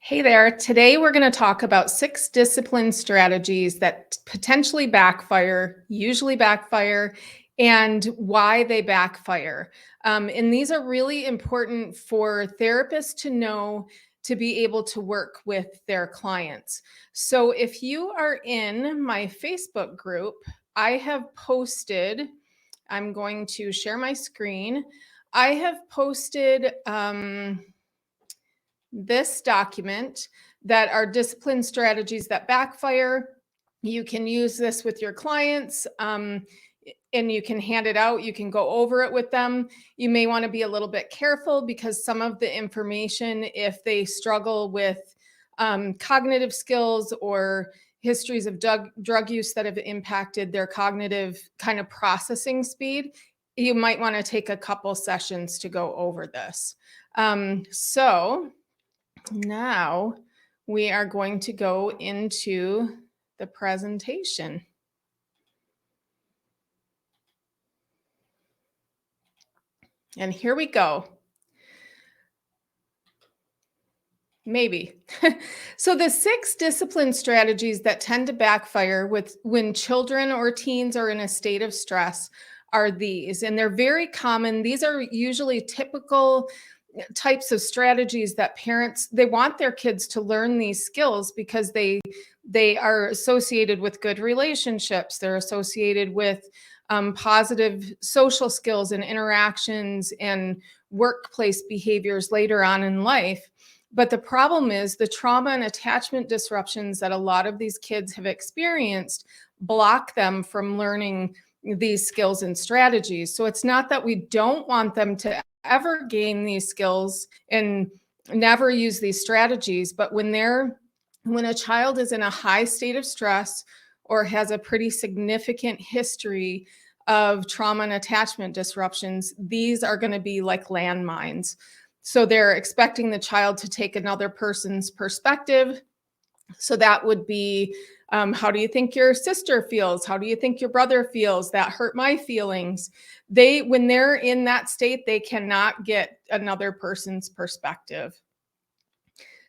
Hey there. Today we're going to talk about 6 discipline strategies that potentially backfire, usually backfire, and why they backfire. And these are really important for therapists to know to be able to work with their clients. So if you are in my Facebook group, I have posted, I'm going to share my screen. I have posted, this document that are discipline strategies that backfire. You can use this with your clients, and you can hand it out. You can go over it with them. You may want to be a little bit careful because some of the information, if they struggle with cognitive skills or histories of drug use that have impacted their cognitive kind of processing speed, you might want to take a couple sessions to go over this. So now we are going to go into the presentation. And here we go. Maybe. So the 6 discipline strategies that tend to backfire with when children or teens are in a state of stress are these, and they're very common. These are usually typical types of strategies that parents they want their kids to learn these skills because they are associated with good relationships. They're associated with positive social skills and interactions and workplace behaviors later on in life. But the problem is the trauma and attachment disruptions that a lot of these kids have experienced block them from learning these skills and strategies. So it's not that we don't want them to ever gain these skills and never use these strategies, but when a child is in a high state of stress or has a pretty significant history of trauma and attachment disruptions, these are going to be like landmines. So they're expecting the child to take another person's perspective. So that would be, how do you think your sister feels? How do you think your brother feels? That hurt my feelings. When they're in that state, they cannot get another person's perspective.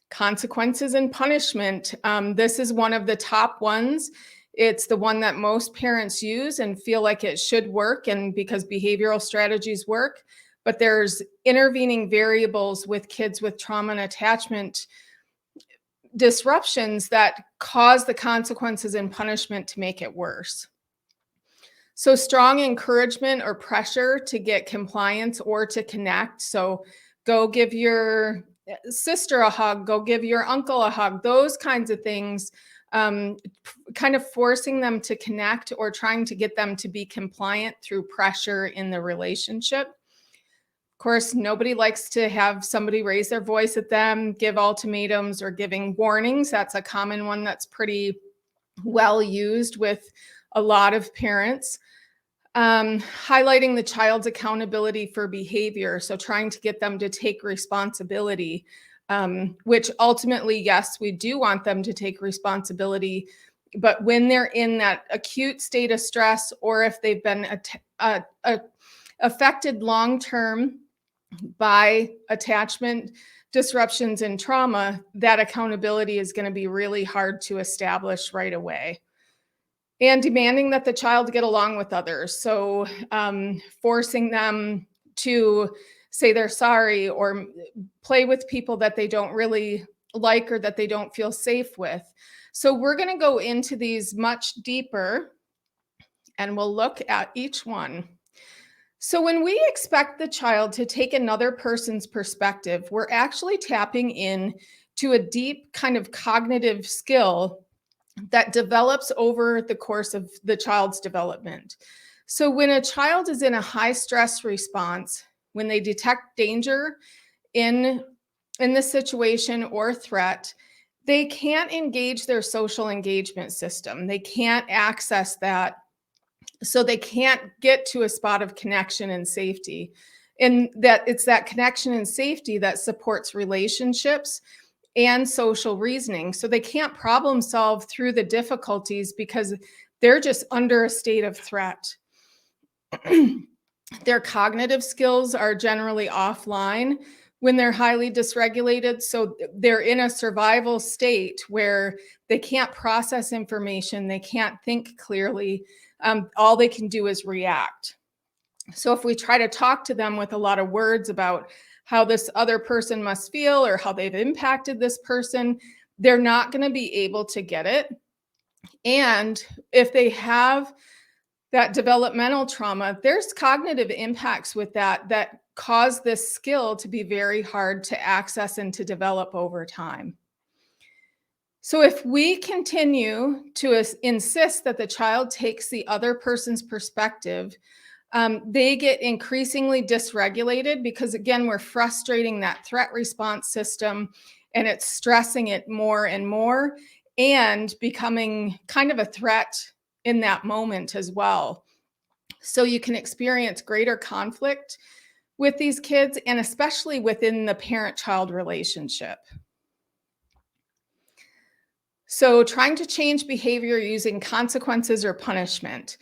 Consequences and punishment. This is one of the top ones. It's the one that most parents use and feel like it should work, and because behavioral strategies work. But there's intervening variables with kids with trauma and attachment disruptions that cause the consequences and punishment to make it worse. So strong encouragement or pressure to get compliance or to connect. So go give your sister a hug, go give your uncle a hug, those kinds of things, kind of forcing them to connect or trying to get them to be compliant through pressure in the relationship. Of course, nobody likes to have somebody raise their voice at them, give ultimatums, or giving warnings. That's a common one that's pretty well used with a lot of parents. Highlighting the child's accountability for behavior. So trying to get them to take responsibility, which ultimately, yes, we do want them to take responsibility. But when they're in that acute state of stress, or if they've been affected long-term by attachment disruptions and trauma, that accountability is going to be really hard to establish right away. And demanding that the child get along with others. So forcing them to say they're sorry or play with people that they don't really like or that they don't feel safe with. So we're going to go into these much deeper, and we'll look at each one. So when we expect the child to take another person's perspective, we're actually tapping in to a deep kind of cognitive skill that develops over the course of the child's development. So when a child is in a high stress response, when they detect danger in the situation or threat, they can't engage their social engagement system. They can't access that. So they can't get to a spot of connection and safety. And that it's that connection and safety that supports relationships and social reasoning. So they can't problem solve through the difficulties because they're just under a state of threat. Their cognitive skills are generally offline, when they're highly dysregulated. So they're in a survival state where they can't process information, they can't think clearly. All they can do is react. So if we try to talk to them with a lot of words about how this other person must feel or how they've impacted this person, they're not going to be able to get it. And if they have that developmental trauma, there's cognitive impacts with that cause this skill to be very hard to access and to develop over time. So if we continue to insist that the child takes the other person's perspective, they get increasingly dysregulated because, again, we're frustrating that threat response system and it's stressing it more and more and becoming kind of a threat in that moment as well. So you can experience greater conflict with these kids and especially within the parent-child relationship. So trying to change behavior using consequences or punishment.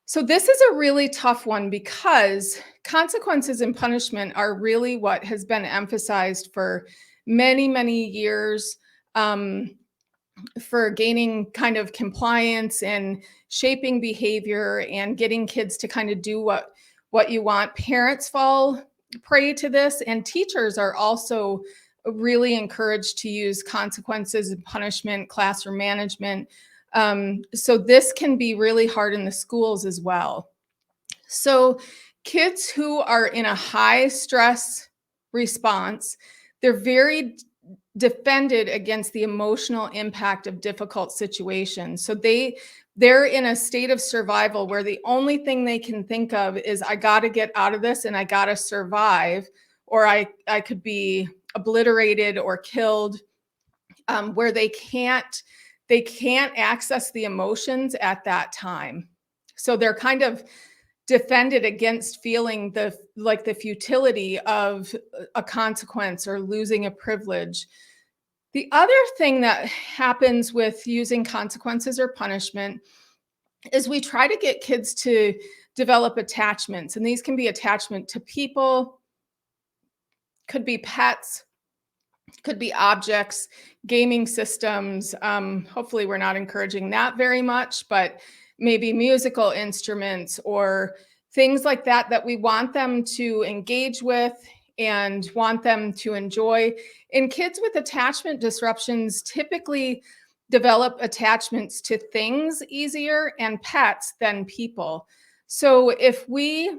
So this is a really tough one because consequences and punishment are really what has been emphasized for many, many years, for gaining kind of compliance and shaping behavior and getting kids to kind of do what you want. Parents fall prey to this, and teachers are also really encouraged to use consequences and punishment, classroom management. So this can be really hard in the schools as well. So kids who are in a high stress response, they're very defended against the emotional impact of difficult situations. So they're in a state of survival where the only thing they can think of is I got to get out of this and I got to survive, or I could be obliterated or killed, where they can't access the emotions at that time. So they're kind of defended against feeling the futility of a consequence or losing a privilege. The other thing that happens with using consequences or punishment is we try to get kids to develop attachments, and these can be attachment to people, could be pets, could be objects, gaming systems. Hopefully, we're not encouraging that very much, but maybe musical instruments or things like that we want them to engage with and want them to enjoy. And kids with attachment disruptions typically develop attachments to things easier and pets than people. So if we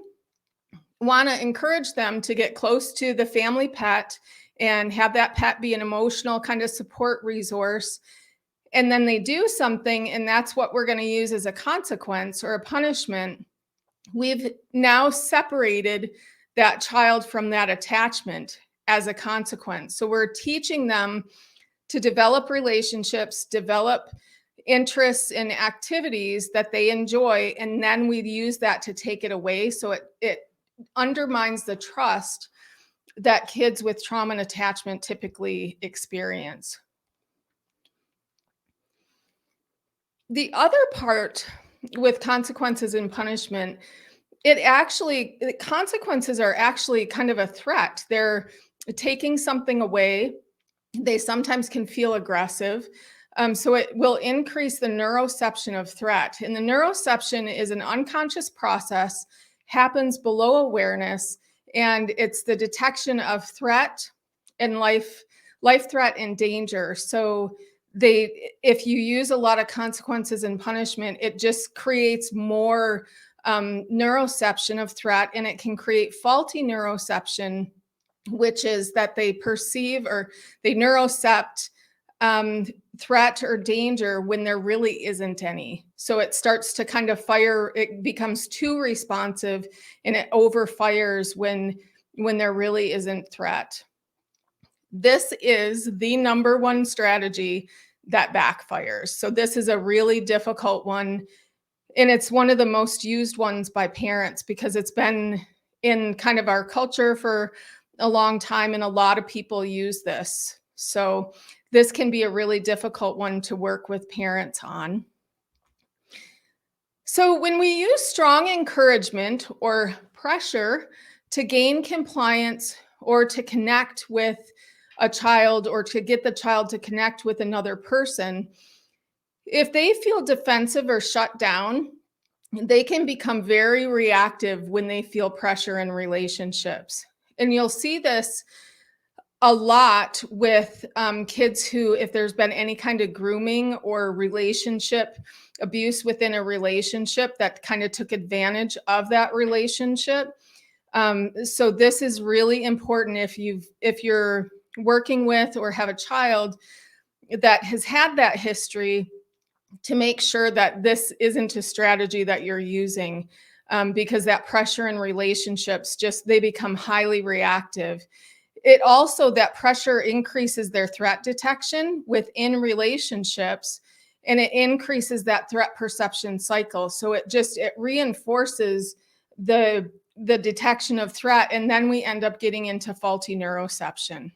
want to encourage them to get close to the family pet and have that pet be an emotional kind of support resource, and then they do something and that's what we're going to use as a consequence or a punishment, we've now separated that child from that attachment as a consequence. So we're teaching them to develop relationships, develop interests and activities that they enjoy, and then we use that to take it away. So it undermines the trust that kids with trauma and attachment typically experience. The other part with consequences and punishment, the consequences are actually kind of a threat. They're taking something away. They sometimes can feel aggressive. So it will increase the neuroception of threat. And the neuroception is an unconscious process, happens below awareness, and it's the detection of threat and life threat and danger. So if you use a lot of consequences and punishment, it just creates more neuroception of threat, and it can create faulty neuroception, which is that they perceive or they neurocept threat or danger when there really isn't any. So it starts to kind of fire, it becomes too responsive and it overfires when there really isn't threat. This is the number one strategy that backfires. So this is a really difficult one, and it's one of the most used ones by parents because it's been in kind of our culture for a long time, and a lot of people use this. So this can be a really difficult one to work with parents on. So when we use strong encouragement or pressure to gain compliance or to connect with a child or to get the child to connect with another person, if they feel defensive or shut down, they can become very reactive when they feel pressure in relationships. And you'll see this a lot with kids who, if there's been any kind of grooming or relationship abuse within a relationship that kind of took advantage of that relationship. So this is really important if you're working with or have a child that has had that history, to make sure that this isn't a strategy that you're using, because that pressure in relationships, just they become highly reactive. It also, that pressure increases their threat detection within relationships, and it increases that threat perception cycle. So it reinforces the detection of threat, and then we end up getting into faulty neuroception.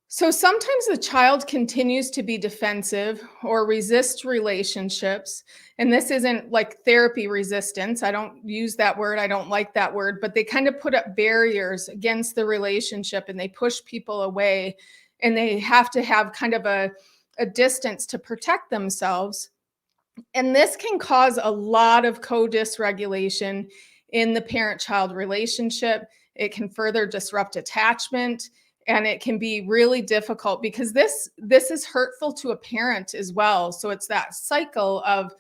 So sometimes the child continues to be defensive or resist relationships. And this isn't like therapy resistance. I don't use that word. I don't like that word, but they kind of put up barriers against the relationship and they push people away. And they have to have kind of a distance to protect themselves. And this can cause a lot of co-dysregulation in the parent-child relationship. It can further disrupt attachment, and it can be really difficult because this is hurtful to a parent as well. So it's that cycle of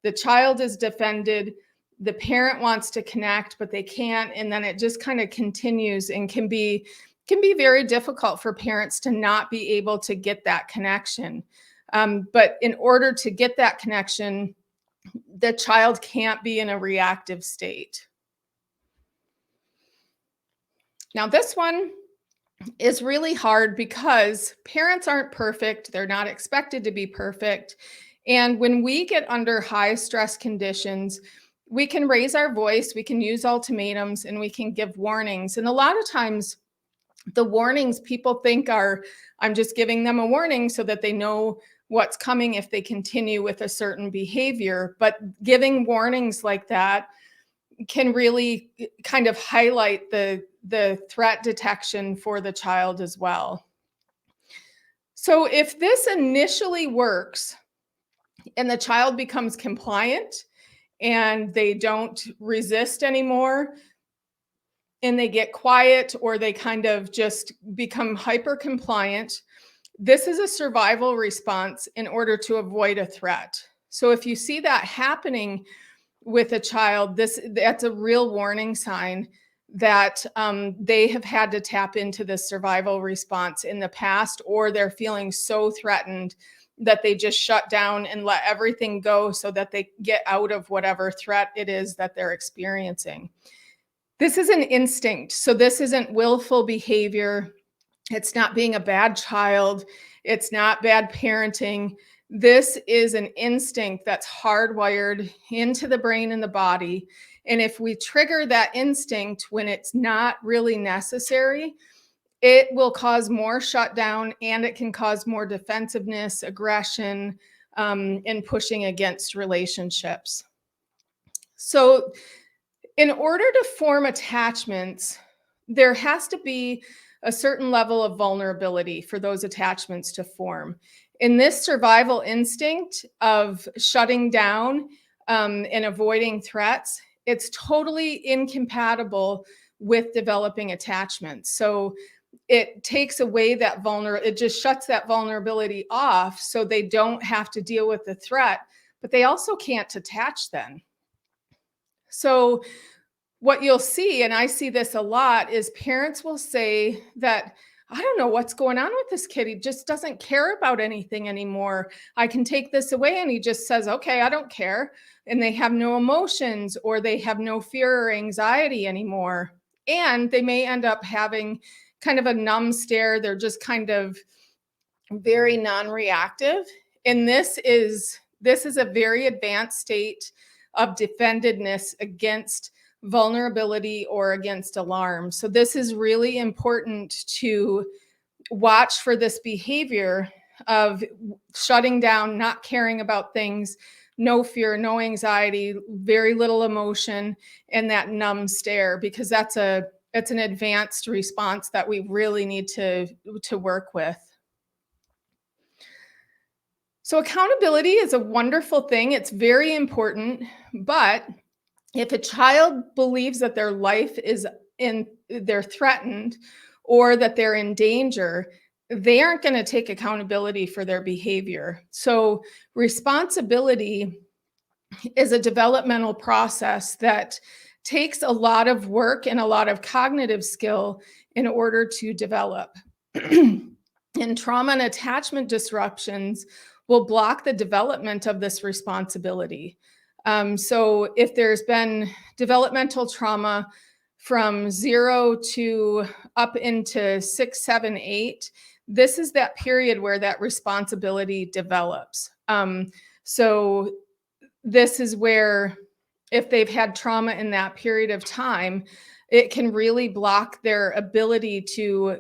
the child is defended, the parent wants to connect, but they can't, and then it just kind of continues and can be very difficult for parents to not be able to get that connection. But in order to get that connection, the child can't be in a reactive state. Now, this one is really hard because parents aren't perfect. They're not expected to be perfect. And when we get under high stress conditions, we can raise our voice, we can use ultimatums, and we can give warnings. And a lot of times, the warnings people think are, I'm just giving them a warning so that they know what's coming if they continue with a certain behavior. But giving warnings like that can really kind of highlight the threat detection for the child as well. So if this initially works and the child becomes compliant and they don't resist anymore, and they get quiet or they kind of just become hyper compliant, this is a survival response in order to avoid a threat. So if you see that happening with a child, that's a real warning sign that they have had to tap into the survival response in the past, or they're feeling so threatened that they just shut down and let everything go so that they get out of whatever threat it is that they're experiencing. This is an instinct. So this isn't willful behavior. It's not being a bad child. It's not bad parenting. This is an instinct that's hardwired into the brain and the body. And if we trigger that instinct when it's not really necessary, it will cause more shutdown, and it can cause more defensiveness, aggression, and pushing against relationships. So in order to form attachments, there has to be a certain level of vulnerability for those attachments to form. In this survival instinct of shutting down and avoiding threats, it's totally incompatible with developing attachments. So it takes away that it just shuts that vulnerability off so they don't have to deal with the threat, but they also can't attach then. So what you'll see, and I see this a lot, is parents will say that, I don't know what's going on with this kid. He just doesn't care about anything anymore. I can take this away. And he just says, okay, I don't care. And they have no emotions, or they have no fear or anxiety anymore. And they may end up having kind of a numb stare. They're just kind of very non-reactive. And this is a very advanced state of defendedness against vulnerability or against alarm. So this is really important to watch for this behavior of shutting down, not caring about things, no fear, no anxiety, very little emotion, and that numb stare, because It's an advanced response that we really need to work with. So accountability is a wonderful thing. It's very important, but if a child believes that their life is they're threatened or that they're in danger, they aren't going to take accountability for their behavior. So responsibility is a developmental process that takes a lot of work and a lot of cognitive skill in order to develop. And trauma and attachment disruptions will block the development of this responsibility. So, if there's been developmental trauma from 0 to up into 6, 7, 8, this is that period where that responsibility develops. So, this is where, if they've had trauma in that period of time, it can really block their ability to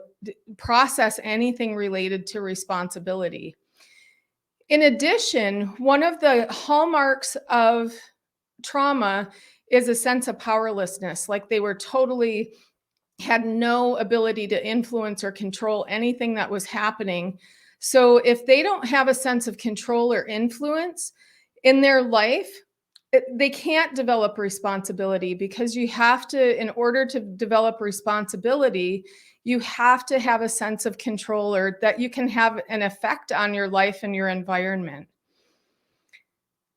process anything related to responsibility. In addition, one of the hallmarks of trauma is a sense of powerlessness, like they were totally had no ability to influence or control anything that was happening. So if they don't have a sense of control or influence in their life, they can't develop responsibility, because you have to, in order to develop responsibility, you have to have a sense of control, or that you can have an effect on your life and your environment.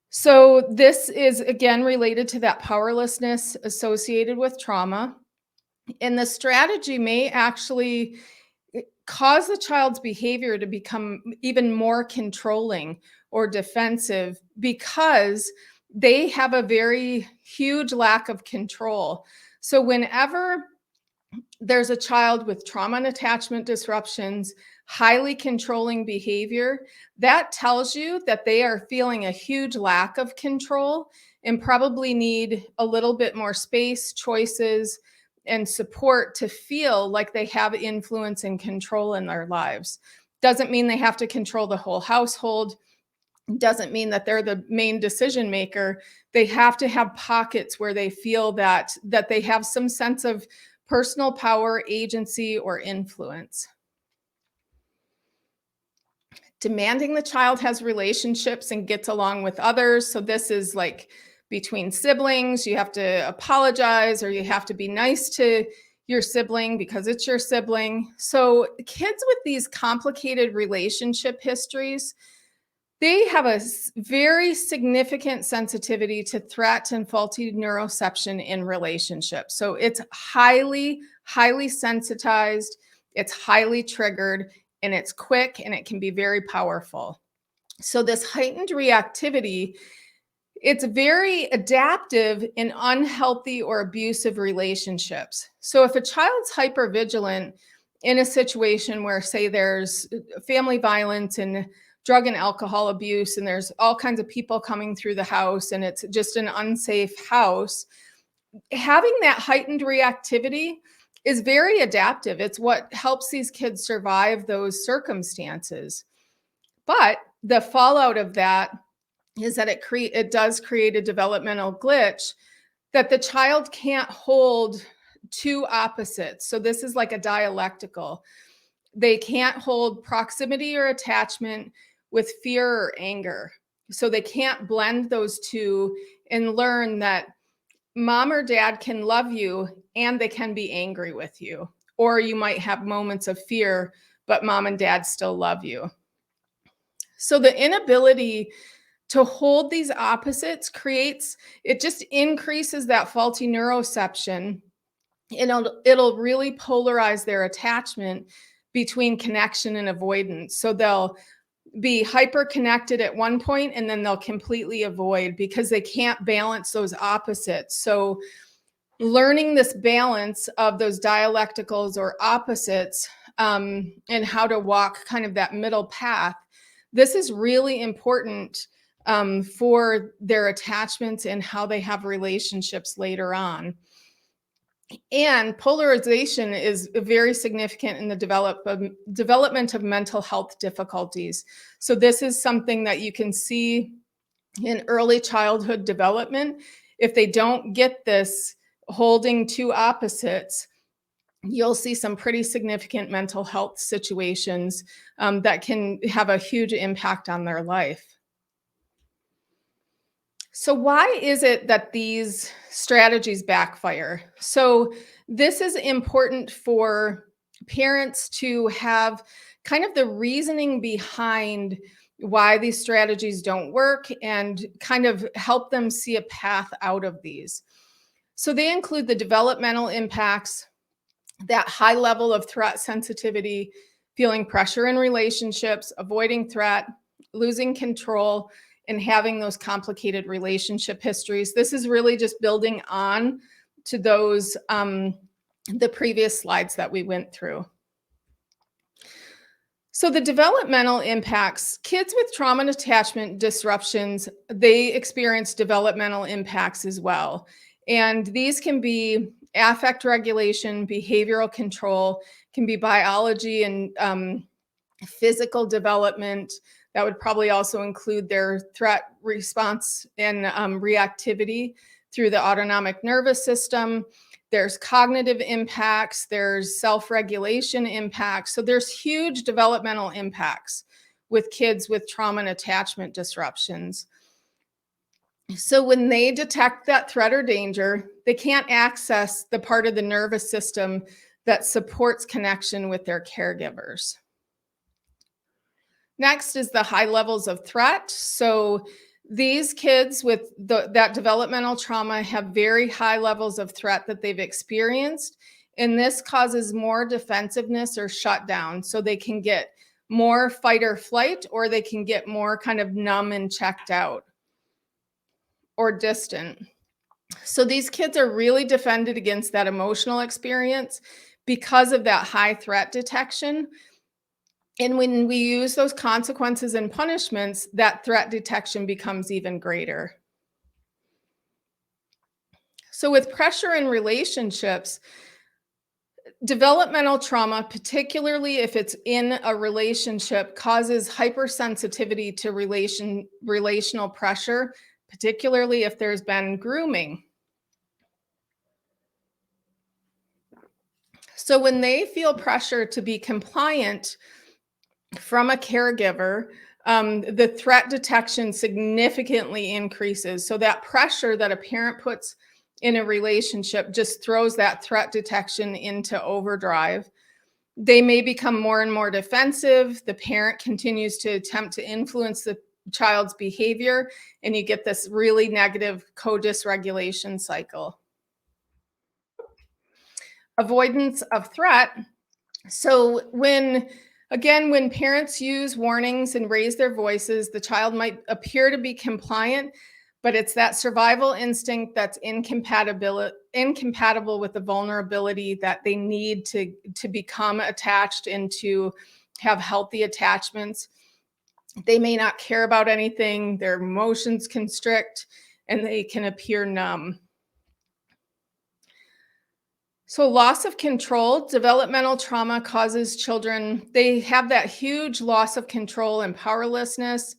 So this is again related to that powerlessness associated with trauma. And the strategy may actually cause the child's behavior to become even more controlling or defensive, because they have a very huge lack of control. So whenever there's a child with trauma and attachment disruptions, highly controlling behavior, that tells you that they are feeling a huge lack of control and probably need a little bit more space, choices, and support to feel like they have influence and control in their lives. Doesn't mean they have to control the whole household. Doesn't mean that they're the main decision maker. They have to have pockets where they feel that they have some sense of personal power, agency, or influence. Demanding the child has relationships and gets along with others. So this is like between siblings, you have to apologize or you have to be nice to your sibling because it's your sibling. So kids with these complicated relationship histories, they have a very significant sensitivity to threat and faulty neuroception in relationships. So it's highly, highly sensitized, it's highly triggered, and it's quick, and it can be very powerful. So this heightened reactivity, it's very adaptive in unhealthy or abusive relationships. So if a child's hypervigilant in a situation where, say, there's family violence and drug and alcohol abuse, and there's all kinds of people coming through the house, and it's just an unsafe house, having that heightened reactivity is very adaptive. It's what helps these kids survive those circumstances. But the fallout of that is that it does create a developmental glitch, that the child can't hold two opposites. So this is like a dialectical. They can't hold proximity or attachment with fear or anger. So they can't blend those two and learn that mom or dad can love you and they can be angry with you. Or you might have moments of fear, but mom and dad still love you. So the inability to hold these opposites it just increases that faulty neuroception. It'll really polarize their attachment between connection and avoidance. So they'll be hyper connected at one point and then they'll completely avoid because they can't balance those opposites. So learning this balance of those dialecticals or opposites, and how to walk kind of that middle path, this is really important for their attachments and how they have relationships later on. And polarization is very significant in the development of mental health difficulties. So this is something that you can see in early childhood development. If they don't get this holding two opposites, you'll see some pretty significant mental health situations that can have a huge impact on their life. So, why is it that these strategies backfire? So, this is important for parents to have kind of the reasoning behind why these strategies don't work and kind of help them see a path out of these. So, they include the developmental impacts, that high level of threat sensitivity, feeling pressure in relationships, avoiding threat, losing control, and having those complicated relationship histories. This is really just building on to those the previous slides that we went through. So the developmental impacts, kids with trauma and attachment disruptions, they experience developmental impacts as well. And these can be affect regulation, behavioral control, can be biology and physical development. That would probably also include their threat response and reactivity through the autonomic nervous system. There's cognitive impacts, there's self regulation impacts. So there's huge developmental impacts with kids with trauma and attachment disruptions. So when they detect that threat or danger, they can't access the part of the nervous system that supports connection with their caregivers. Next is the high levels of threat. So these kids with that developmental trauma have very high levels of threat that they've experienced. And this causes more defensiveness or shutdown. So they can get more fight or flight, or they can get more kind of numb and checked out or distant. So these kids are really defended against that emotional experience because of that high threat detection. And when we use those consequences and punishments, that threat detection becomes even greater. So, with pressure in relationships, developmental trauma, particularly if it's in a relationship, causes hypersensitivity to relational pressure, particularly if there's been grooming. So, when they feel pressure to be compliant from a caregiver, the threat detection significantly increases. So that pressure that a parent puts in a relationship just throws that threat detection into overdrive. They may become more and more defensive. The parent continues to attempt to influence the child's behavior, and you get this really negative co-dysregulation cycle. Avoidance of threat. So when parents use warnings and raise their voices, the child might appear to be compliant, but it's that survival instinct that's incompatible with the vulnerability that they need to become attached and to have healthy attachments. They may not care about anything, their emotions constrict, and they can appear numb. So, loss of control, developmental trauma causes children, they have that huge loss of control and powerlessness.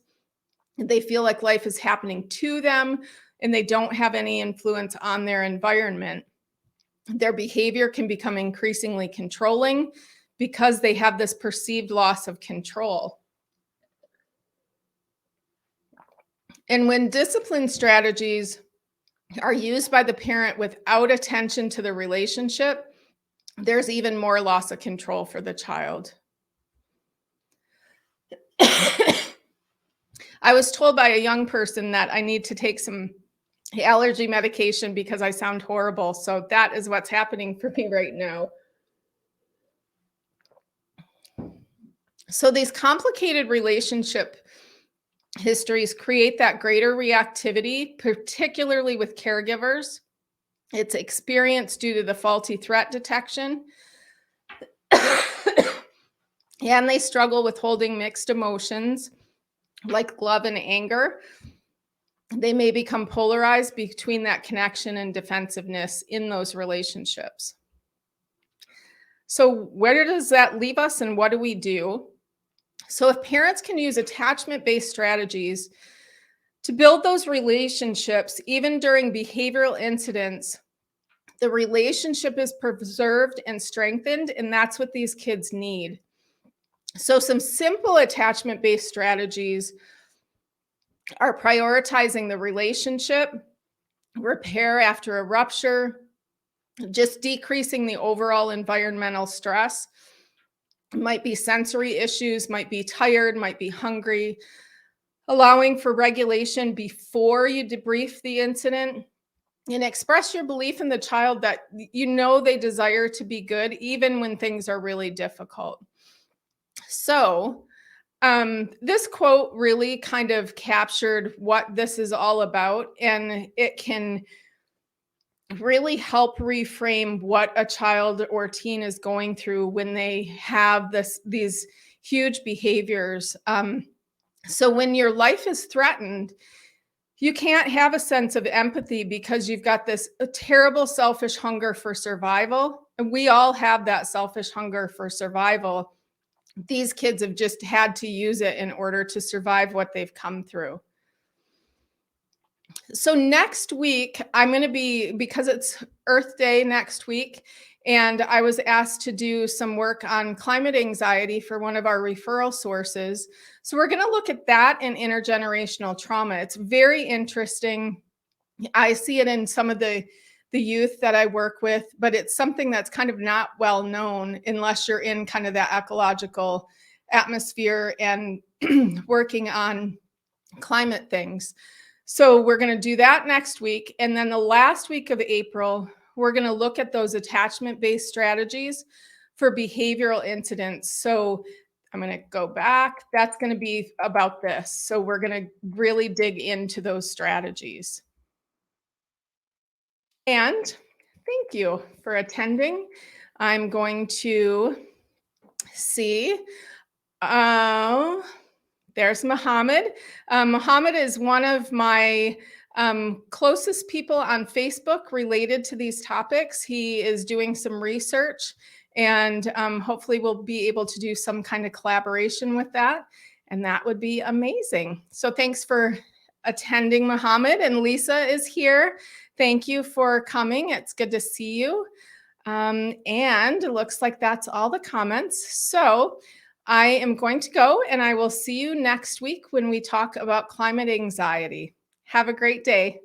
They feel like life is happening to them and they don't have any influence on their environment. Their behavior can become increasingly controlling because they have this perceived loss of control. And when discipline strategies are used by the parent without attention to the relationship, there's even more loss of control for the child. I was told by a young person that I need to take some allergy medication because I sound horrible. So that is what's happening for me right now. So these complicated relationship histories create that greater reactivity, particularly with caregivers. It's experienced due to the faulty threat detection. And they struggle with holding mixed emotions like love and anger. They may become polarized between that connection and defensiveness in those relationships. So, where does that leave us and what do we do? So, if parents can use attachment based strategies to build those relationships, even during behavioral incidents, The relationship is preserved and strengthened, and that's what these kids need. So, some simple attachment based strategies are prioritizing the relationship, repair after a rupture, just decreasing the overall environmental stress. Might be sensory issues, might be tired, might be hungry, allowing for regulation before you debrief the incident, and express your belief in the child that you know they desire to be good even when things are really difficult. So, this quote really kind of captured what this is all about, and it can really help reframe what a child or teen is going through when they have these huge behaviors. So when your life is threatened, you can't have a sense of empathy because you've got this a terrible selfish hunger for survival. And we all have that selfish hunger for survival. These kids have just had to use it in order to survive what they've come through. So next week, I'm going to be, because it's Earth Day next week, and I was asked to do some work on climate anxiety for one of our referral sources. So we're going to look at that and intergenerational trauma. It's very interesting. I see it in some of the youth that I work with, but it's something that's kind of not well known unless you're in kind of that ecological atmosphere and working on climate things. So we're going to do that next week. And then the last week of April, we're going to look at those attachment based strategies for behavioral incidents. So I'm going to go back. That's going to be about this. So we're going to really dig into those strategies. And thank you for attending. I'm going to see. Uh, There's Muhammad. Muhammad is one of my closest people on Facebook related to these topics. He is doing some research, and hopefully we'll be able to do some kind of collaboration with that. And that would be amazing. So thanks for attending, Muhammad. And Lisa is here. Thank you for coming. It's good to see you. And it looks like that's all the comments. So I am going to go, and I will see you next week when we talk about climate anxiety. Have a great day.